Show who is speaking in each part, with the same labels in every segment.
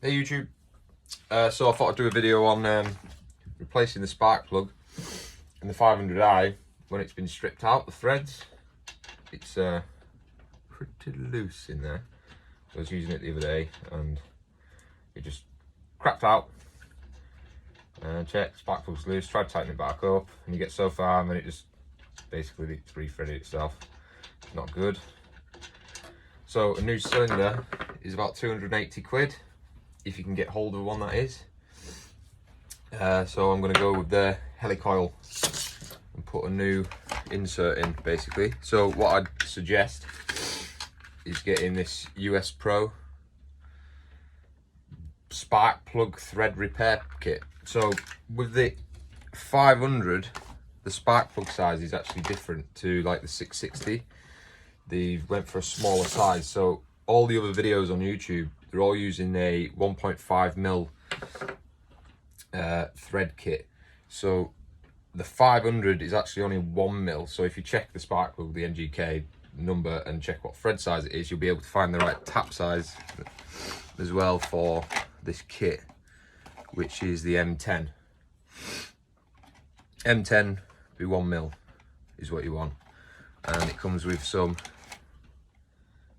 Speaker 1: Hey YouTube, so I thought I'd do a video on replacing the spark plug in the 500i when it's been stripped out, the threads. It's pretty loose in there. So I was using it the other day and it just cracked out. Check, spark plug's loose, try to tighten it back up and you get so far and then it just basically it's re-threaded itself. It's not good. So a new cylinder is about 280 quid. If you can get hold of one, that is. So I'm going to go with the Helicoil and put a new insert in, basically. So what I'd suggest is getting this US Pro spark plug thread repair kit. So with the 500, the spark plug size is actually different to like the 660. They went for a smaller size. So all the other videos on YouTube, they're all using a 1.5mm thread kit. So the 500 is actually only 1mm. So if you check the spark plug, the NGK number, and check what thread size it is, you'll be able to find the right tap size as well for this kit, which is the M10. M10 be 1mm is what you want, and it comes with some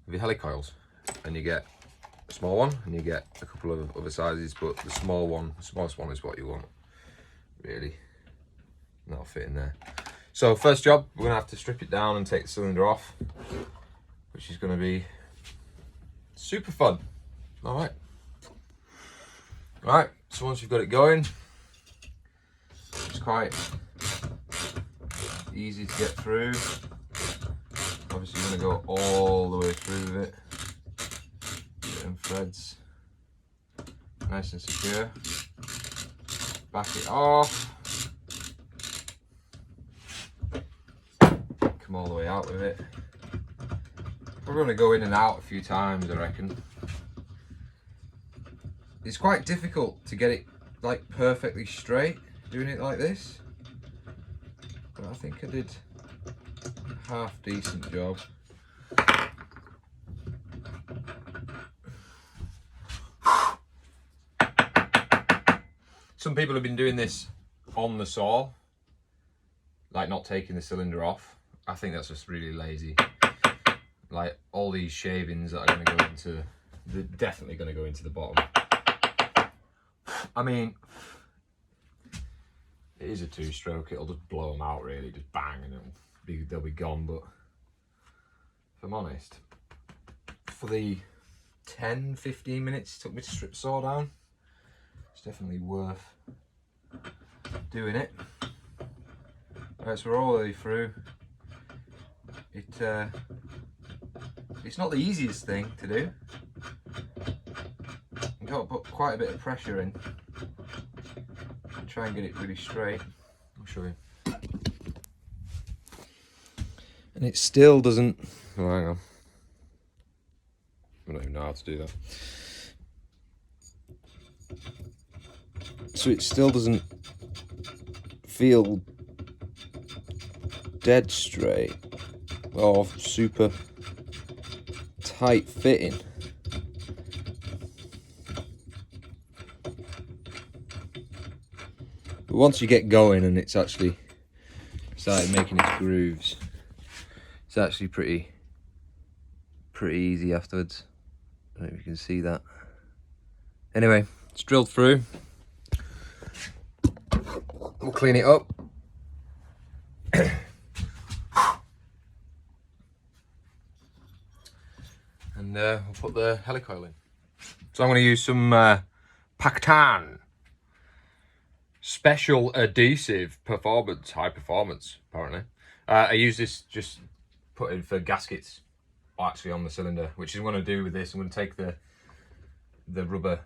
Speaker 1: of your helicoils, and you get a small one and you get a couple of other sizes, but the smallest one is what you want, really. And that'll fit in there. So first job, we're gonna have to strip it down and take the cylinder off, which is gonna be super fun. All right, so once you've got it going, it's quite easy to get through. Obviously you're gonna go all the way through with it. Threads nice and secure. Back it off. Come all the way out with it. We're going to go in and out a few times, I reckon. It's quite difficult to get it like perfectly straight doing it like this, but I think I did a half decent job. Some people have been doing this on the saw, like not taking the cylinder off. I think that's just really lazy. Like all these shavings that are going to go into, they're definitely going to go into the bottom. I mean, it is a two-stroke, it'll just blow them out really, just bang, and they'll be gone. But if I'm honest, for the 10-15 minutes it took me to strip saw down, it's definitely worth doing it. Right, so we're all the way through. It's not the easiest thing to do. You've got to put quite a bit of pressure in and try and get it really straight. I'll show you. And it still doesn't. Oh, hang on. I don't even know how to do that. So it still doesn't feel dead straight or super tight fitting. But once you get going and it's actually started making its grooves, it's actually pretty easy afterwards. I don't know if you can see that. Anyway, it's drilled through. We'll clean it up. And we'll put the helicoil in. So I'm going to use some Pactan Special Adhesive Performance, High Performance, apparently. I use this just put in for gaskets, actually on the cylinder, which I'm going to do with this. I'm going to take the rubber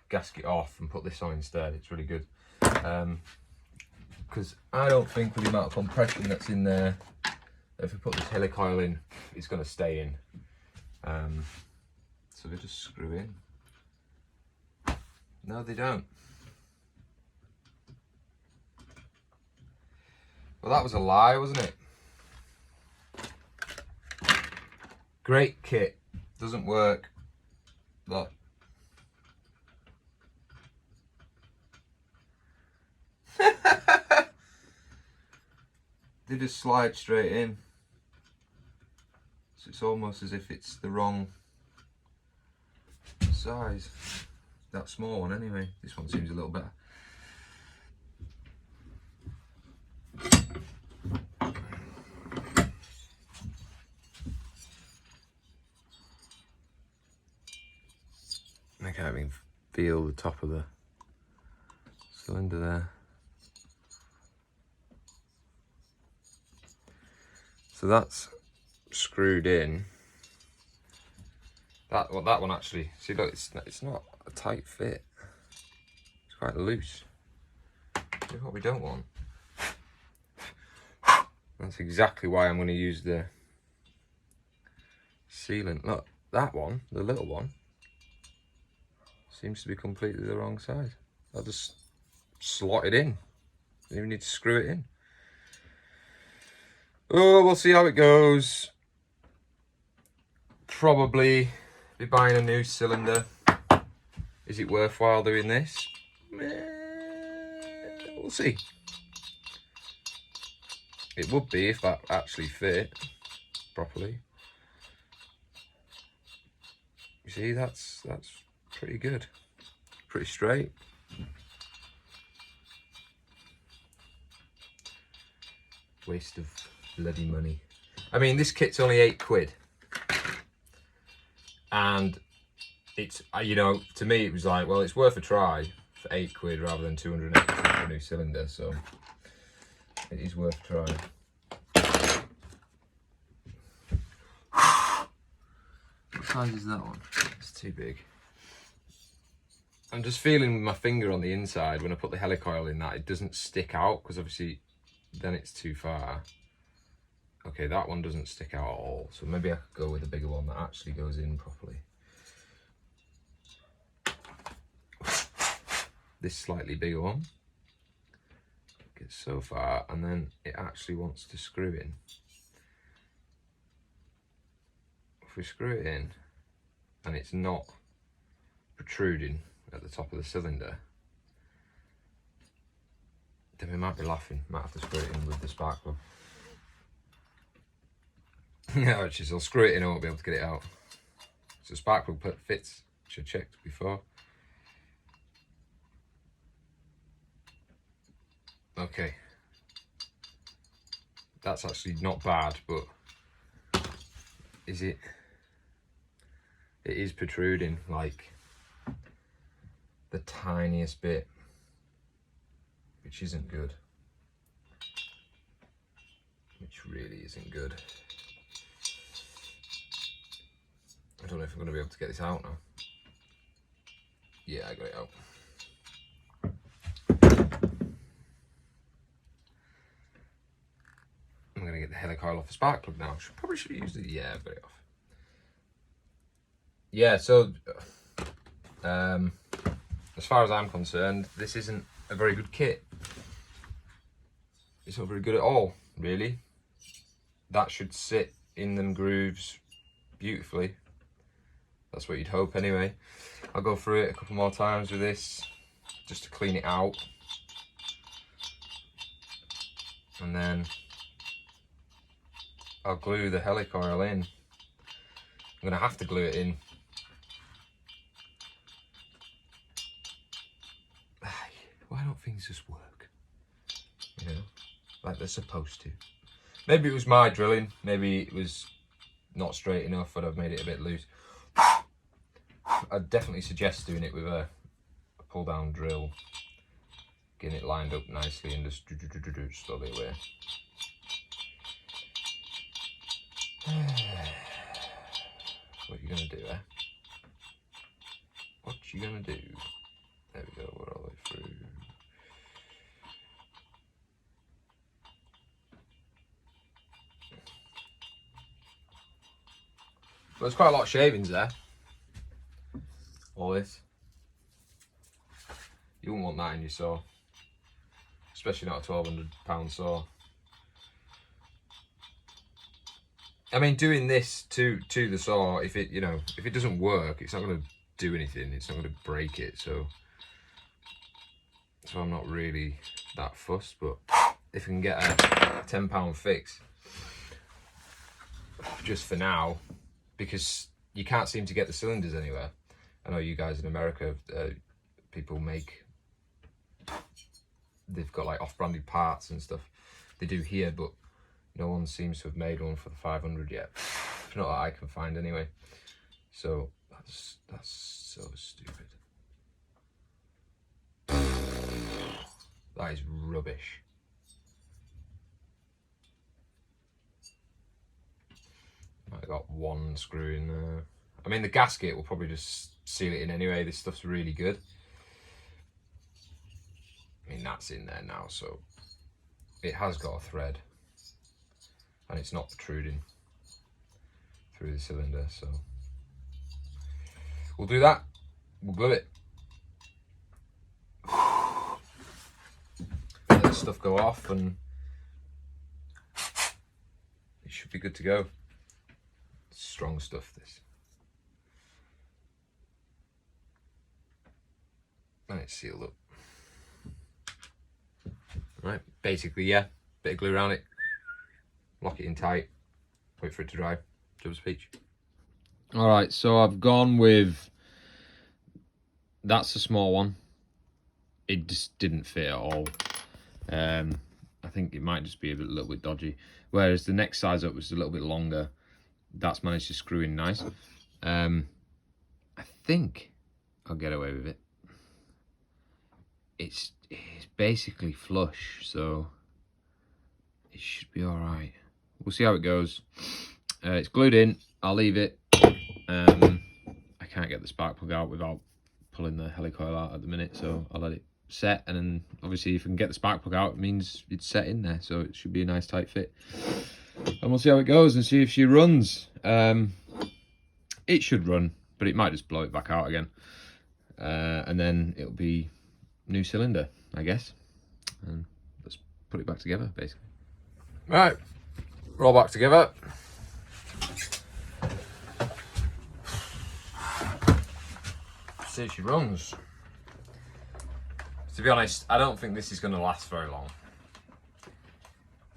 Speaker 1: gasket off and put this on instead. It's really good. Because I don't think with the amount of compression that's in there, if we put this helicoil in, it's going to stay in. So they just screw in. No, they don't. Well, that was a lie, wasn't it? Great kit. Doesn't work. Look. They just slide straight in. So it's almost as if it's the wrong size. That small one anyway. This one seems a little better. I can't even feel the top of the cylinder there. So that's screwed in. That one actually, see, look, it's not a tight fit. It's quite loose. That's what we don't want. That's exactly why I'm going to use the sealant. Look, that one, the little one, seems to be completely the wrong size. I'll just slot it in. Don't even need to screw it in. Oh, we'll see how it goes. Probably be buying a new cylinder. Is it worthwhile doing this? We'll see. It would be if that actually fit properly. You see, that's pretty good. Pretty straight. Waste of bloody money. I mean, this kit's only £8. And it's, you know, to me it was like, well, it's worth a try for £8 rather than 280 for a new cylinder, so it is worth trying. What size is that one? It's too big. I'm just feeling with my finger on the inside when I put the helicoil in that it doesn't stick out, because obviously then it's too far. Okay, that one doesn't stick out at all, so maybe I could go with a bigger one that actually goes in properly. This slightly bigger one gets so far, and then it actually wants to screw in. If we screw it in and it's not protruding at the top of the cylinder, then we might be laughing. Might have to screw it in with the spark plug. Yeah, actually, so I'll screw it in, I won't be able to get it out. So spark plug fits, which I checked before. Okay. That's actually not bad, but is it? It is protruding, like the tiniest bit, which isn't good. Which really isn't good. I don't know if I'm going to be able to get this out now. Yeah, I got it out. I'm going to get the helicoil off the spark plug now. Probably should have used it. Yeah, I've got it off. Yeah, so as far as I'm concerned, this isn't a very good kit. It's not very good at all, really. That should sit in them grooves beautifully. That's what you'd hope anyway. I'll go through it a couple more times with this, just to clean it out. And then I'll glue the helicoil in. I'm gonna have to glue it in. Why don't things just work? You know, like they're supposed to. Maybe it was my drilling, maybe it was not straight enough, but I've made it a bit loose. I'd definitely suggest doing it with a pull down drill, getting it lined up nicely and just slowly away. What are you gonna do, eh? What you gonna do? There we go, we're all the way through. Well, there's quite a lot of shavings there. All this. You wouldn't want that in your saw. Especially not a £1,200 saw. I mean, doing this to the saw, if it, you know, if it doesn't work, it's not going to do anything. It's not going to break it. So so I'm not really that fussed, but if I can get a £10 fix, just for now, because you can't seem to get the cylinders anywhere. I know you guys in America, people make, they've got like off-branded parts and stuff. They do here, but no one seems to have made one for the 500 yet. Not that I can find anyway. So that's so stupid. That is rubbish. I got one screw in there. I mean, the gasket will probably just seal it in anyway. This stuff's really good. I mean, that's in there now, so it has got a thread and it's not protruding through the cylinder, so we'll do that. We'll glue it. Let this stuff go off and it should be good to go. Strong stuff, this. And it's sealed up. Right, basically, yeah, bit of glue around it, lock it in tight, wait for it to dry. Job's peach. All right, so I've gone with, that's a small one. It just didn't fit at all. I think it might just be a little bit dodgy. Whereas the next size up was a little bit longer. That's managed to screw in nice. I think I'll get away with it. It's basically flush, so it should be all right. We'll see how it goes. It's glued in. I'll leave it. I can't get the spark plug out without pulling the helicoil out at the minute, so I'll let it set, and then obviously if I can get the spark plug out, it means it's set in there, so it should be a nice tight fit. And we'll see how it goes and see if she runs. It should run, but it might just blow it back out again. And then it'll be new cylinder, I guess. And let's put it back together, basically. Right, we're all back together. See if she runs. To be honest, I don't think this is going to last very long.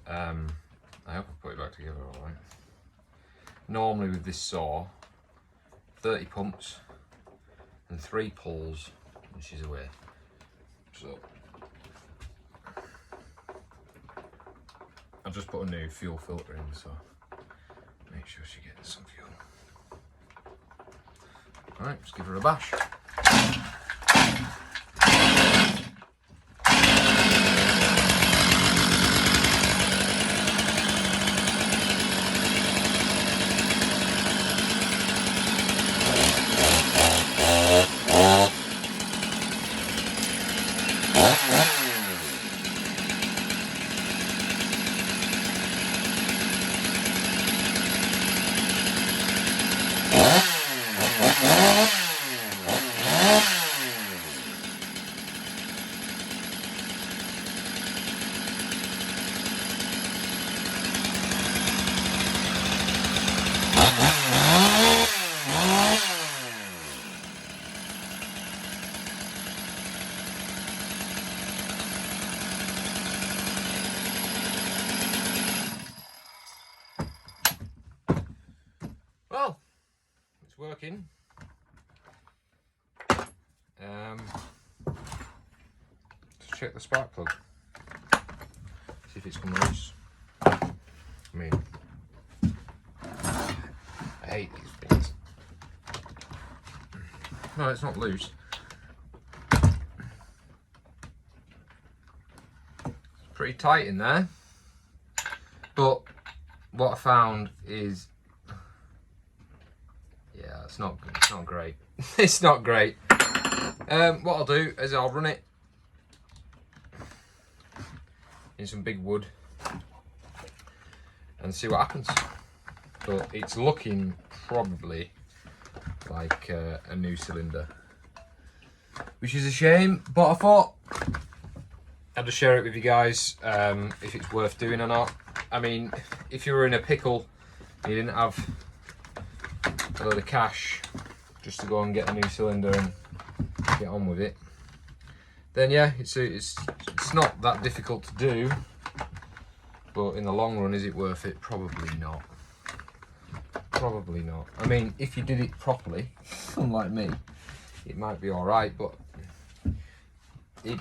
Speaker 1: I hope I put it back together all right. Normally with this saw, 30 pumps and 3 pulls and she's away. So I've just put a new fuel filter in, so make sure she gets some fuel. Alright, just give her a bash. Well, it's working. Let's check the spark plug. See if it's come loose. I mean, I hate these things. No, it's not loose. It's pretty tight in there. But what I found is, yeah, it's not good. It's not great. It's not great. What I'll do is I'll run it in some big wood and see what happens. But it's looking probably like a new cylinder, which is a shame, but I thought I'd just share it with you guys, if it's worth doing or not. I mean, if you were in a pickle and you didn't have a load of cash just to go and get a new cylinder and get on with it, then yeah, it's not that difficult to do. But in the long run, is it worth it? Probably not. Probably not. I mean, if you did it properly, unlike me, it might be all right. But it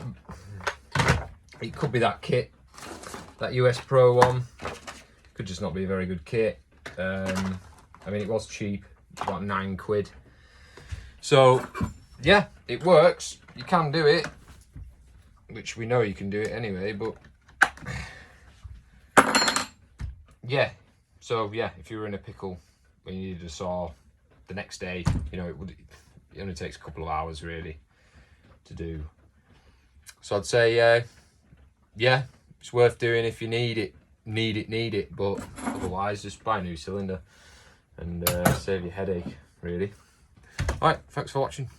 Speaker 1: could be that kit, that US Pro one. Could just not be a very good kit. I mean, it was cheap, about £9. So yeah, it works. You can do it, which we know you can do it anyway. But yeah, so yeah, if you were in a pickle when you needed a saw the next day, you know, it only takes a couple of hours really to do. So I'd say yeah, it's worth doing if you need it, but otherwise just buy a new cylinder and save your headache really. All right, thanks for watching.